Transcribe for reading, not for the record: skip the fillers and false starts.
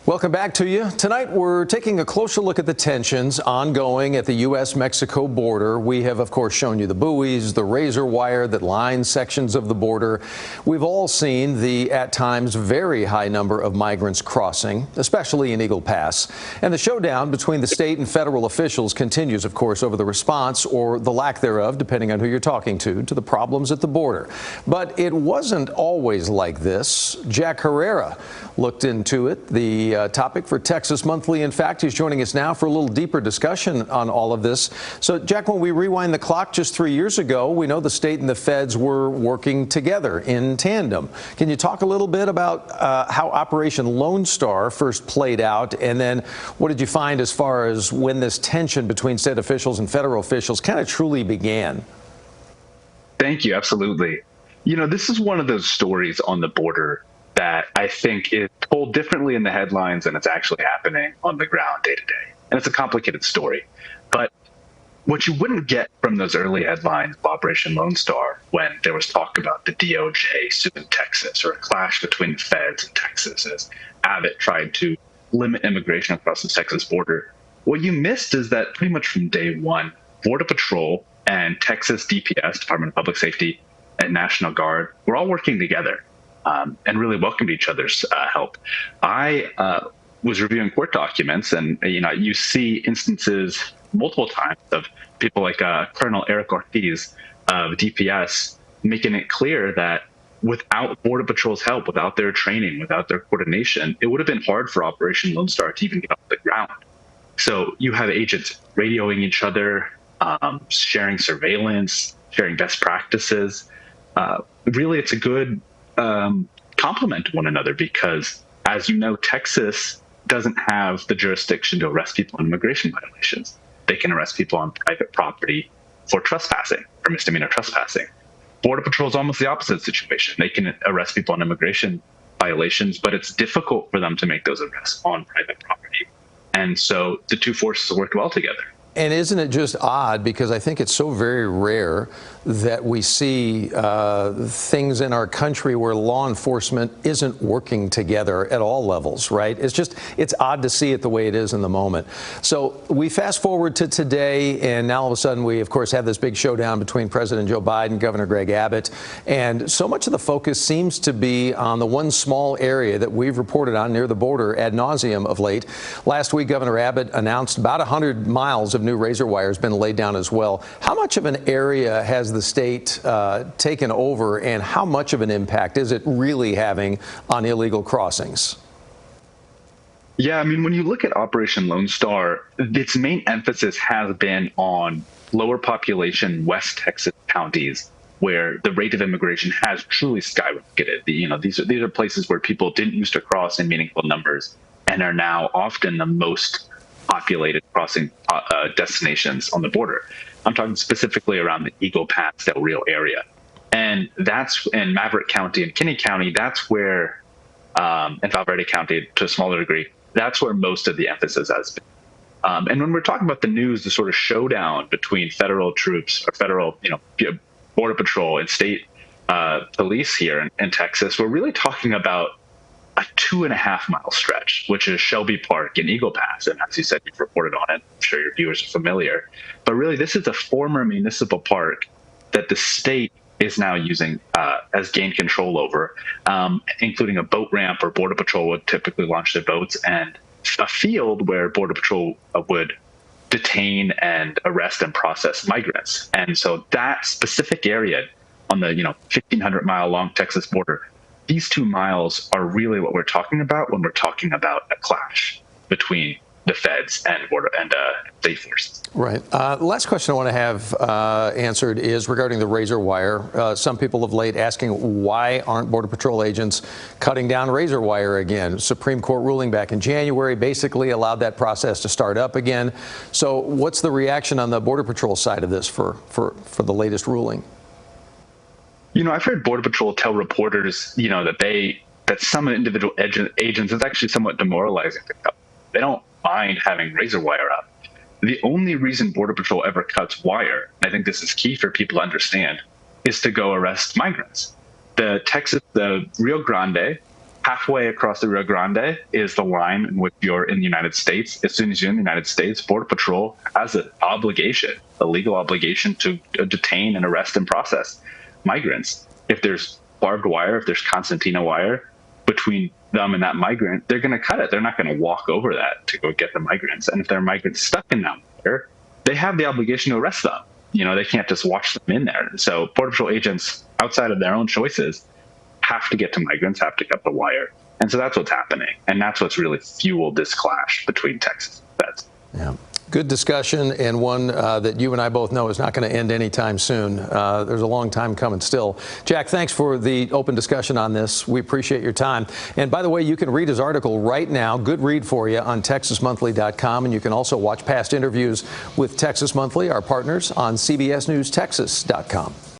Welcome back to you. Tonight, we're taking a closer look at the tensions ongoing at the U.S.-Mexico border. We have, of course, shown you the buoys, the razor wire that lines sections of the border. We've all seen the, at times, very high number of migrants crossing, especially in Eagle Pass. And the showdown between the state and federal officials continues, of course, over the response, or the lack thereof, depending on who you're talking to the problems at the border. But it wasn't always like this. Jack Herrera looked into it. The topic for Texas Monthly. In fact, he's joining us now for a little deeper discussion on all of this. So, Jack, when we rewind the clock just 3 years ago, we know the state and the feds were working together in tandem. Can you talk a little bit about how Operation Lone Star first played out, and then what did you find as far as when this tension between state officials and federal officials kind of truly began? Thank you. Absolutely. You know, this is one of those stories on the border that I think is told differently in the headlines than it's actually happening on the ground day to day. And it's a complicated story. But what you wouldn't get from those early headlines of Operation Lone Star, when there was talk about the DOJ suing Texas or a clash between the feds and Texas as Abbott tried to limit immigration across the Texas border, what you missed is that pretty much from day one, Border Patrol and Texas DPS, Department of Public Safety, and National Guard were all working together. And really welcomed each other's help. I was reviewing court documents, and you see instances multiple times of people like Colonel Eric Ortiz of DPS making it clear that without Border Patrol's help, without their training, without their coordination, it would have been hard for Operation Lone Star to even get off the ground. So you have agents radioing each other, sharing surveillance, sharing best practices. Really, it's a good complement to one another because, as you know, Texas doesn't have the jurisdiction to arrest people on immigration violations. They can arrest people on private property for trespassing or misdemeanor trespassing. Border Patrol is almost the opposite situation. They can arrest people on immigration violations, but it's difficult for them to make those arrests on private property. And so the two forces work well together. And isn't it just odd, because I think it's so very rare that we see things in our country where law enforcement isn't working together at all levels, right? It's odd to see it the way it is in the moment. So we fast forward to today, and now all of a sudden we, of course, have this big showdown between President Joe Biden, Governor Greg Abbott, and so much of the focus seems to be on the one small area that we've reported on near the border ad nauseum of late. Last week, Governor Abbott announced about 100 miles of new razor wire has been laid down as well. How much of an area has the state taken over, and how much of an impact is it really having on illegal crossings? Yeah, I mean, when you look at Operation Lone Star, its main emphasis has been on lower population West Texas counties where the rate of immigration has truly skyrocketed. These are places where people didn't used to cross in meaningful numbers and are now often the most populated crossing destinations on the border. I'm talking specifically around the Eagle Pass, Del Rio area. And that's in Maverick County and Kinney County. That's where, and Valverde County to a smaller degree, that's where most of the emphasis has been. And when we're talking about the news, the sort of showdown between federal troops or federal, Border Patrol and state police here in Texas, we're really talking about a 2.5 mile stretch, which is Shelby Park in Eagle Pass. And as you said, you've reported on it. I'm sure your viewers are familiar. But really, this is a former municipal park that the state is now using as gained control over, including a boat ramp where Border Patrol would typically launch their boats, and a field where Border Patrol would detain and arrest and process migrants. And so that specific area on the 1,500 mile long Texas border, these 2 miles are really what we're talking about when we're talking about a clash between the feds and state forces. Right. The last question I want to have answered is regarding the razor wire. Some people of late asking, why aren't Border Patrol agents cutting down razor wire again? Supreme Court ruling back in January basically allowed that process to start up again. So what's the reaction on the Border Patrol side of this for the latest ruling? I've heard Border Patrol tell reporters, that some individual agents is actually somewhat demoralizing. They don't mind having razor wire up. The only reason Border Patrol ever cuts wire, and I think this is key for people to understand, is to go arrest migrants. The Rio Grande halfway across the Rio Grande is the line in which you're in the United States. As soon as you're in the United States, Border Patrol has an obligation, a legal obligation to detain and arrest and process migrants. If there's barbed wire, if there's concertina wire between them and that migrant, they're going to cut it. They're not going to walk over that to go get the migrants. And if there are migrants stuck in that wire, they have the obligation to arrest them. They can't just watch them in there. So Border Patrol agents, outside of their own choices, have to get to migrants, have to cut the wire. And so that's what's happening. And that's what's really fueled this clash between Texas and feds. Yeah. Good discussion, and one that you and I both know is not going to end anytime soon. There's a long time coming still. Jack, thanks for the open discussion on this. We appreciate your time. And by the way, you can read his article right now. Good read for you on TexasMonthly.com. And you can also watch past interviews with Texas Monthly, our partners, on CBSNewsTexas.com.